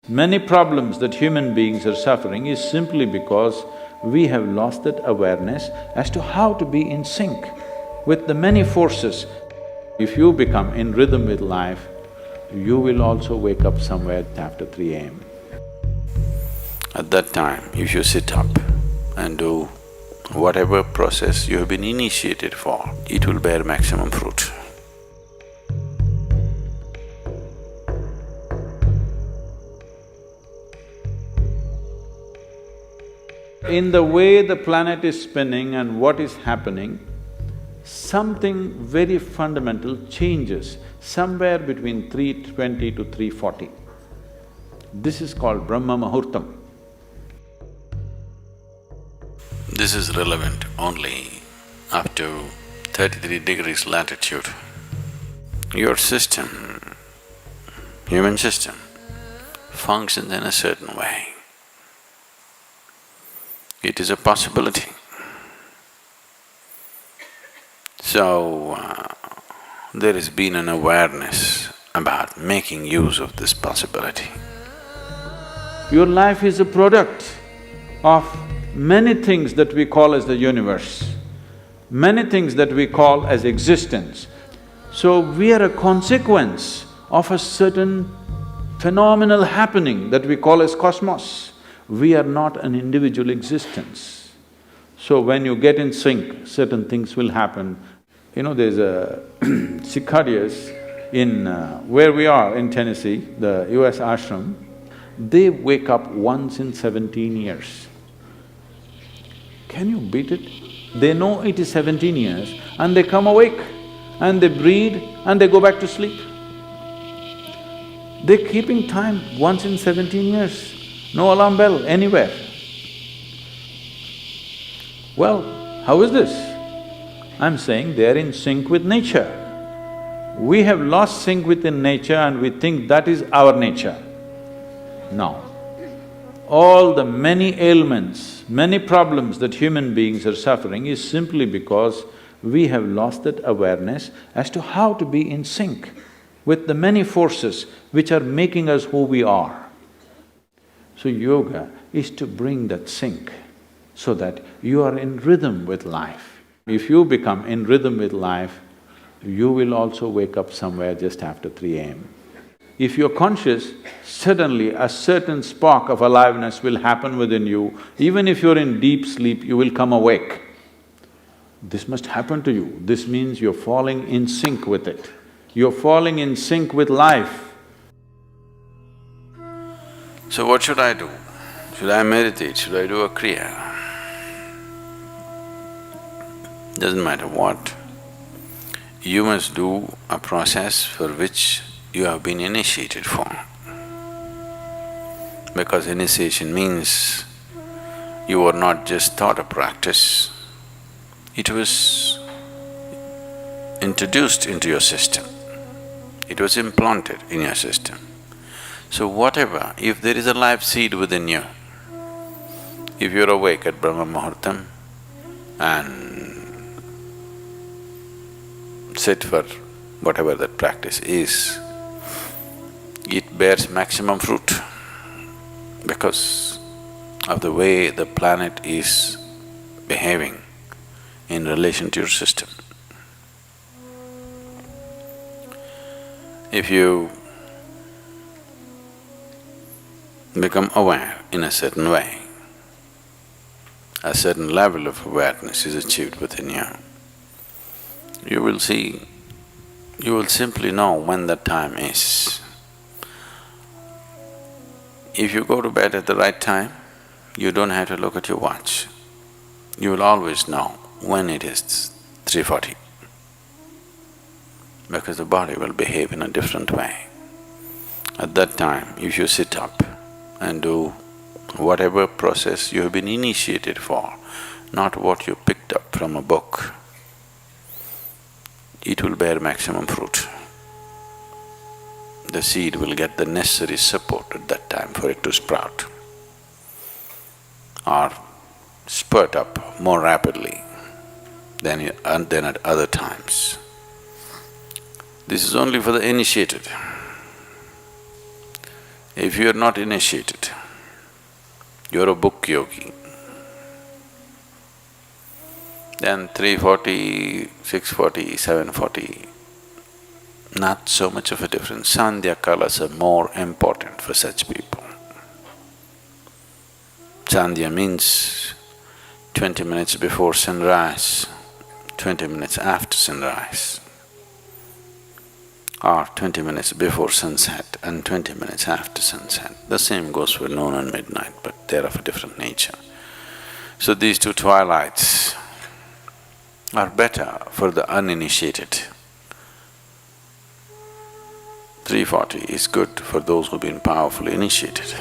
Many problems that human beings are suffering is simply because we have lost that awareness as to how to be in sync with the many forces. If you become in rhythm with life, you will also wake up somewhere after 3 a.m. At that time, if you sit up and do whatever process you have been initiated for, it will bear maximum fruit. In the way the planet is spinning and what is happening, something very fundamental changes somewhere between 3:20 to 3:40. This is called Brahma Muhurtam. This is relevant only up to 33 degrees latitude. Your system, human system, functions in a certain way. It is a possibility. So, there has been an awareness about making use of this possibility. Your life is a product of many things that we call as the universe, many things that we call as existence. So we are a consequence of a certain phenomenal happening that we call as cosmos. We are not an individual existence. So when you get in sync, certain things will happen. You know, there's a cicadas in where we are in Tennessee, the US ashram, they wake up once in 17 years. Can you beat it? They know it is 17 years and they come awake and they breed and they go back to sleep. They're keeping time once in 17 years. No alarm bell anywhere. Well, how is this? I'm saying they're in sync with nature. We have lost sync within nature and we think that is our nature. No. All the many ailments, many problems that human beings are suffering is simply because we have lost that awareness as to how to be in sync with the many forces which are making us who we are. So yoga is to bring that sync so that you are in rhythm with life. If you become in rhythm with life, you will also wake up somewhere just after 3 a.m. If you're conscious, suddenly a certain spark of aliveness will happen within you. Even if you're in deep sleep, you will come awake. This must happen to you. This means you're falling in sync with it. You're falling in sync with life. So what should I do? Should I meditate? Should I do a kriya? Doesn't matter what. You must do a process for which you have been initiated for. Because initiation means you were not just taught a practice, it was introduced into your system, it was implanted in your system. So whatever, if there is a life seed within you, if you're awake at Brahma Muhurtam and sit for whatever that practice is, it bears maximum fruit because of the way the planet is behaving in relation to your system. If you become aware in a certain way, a certain level of awareness is achieved within you, you will see, you will simply know when the time is. If you go to bed at the right time, you don't have to look at your watch. You will always know when it is 3:40, because the body will behave in a different way. At that time, if you sit up and do whatever process you have been initiated for, not what you picked up from a book, it will bear maximum fruit. The seed will get the necessary support at that time for it to sprout or spurt up more rapidly than at other times. This is only for the initiated. If you're not initiated, you're a book yogi, then 340, 640, 740, not so much of a difference. Sandhya kalas are more important for such people. Sandhya means 20 minutes before sunrise, 20 minutes after sunrise, or 20 minutes before sunset and 20 minutes after sunset. The same goes for noon and midnight, but they're of a different nature. So these two twilights are better for the uninitiated. 340 is good for those who've been powerfully initiated.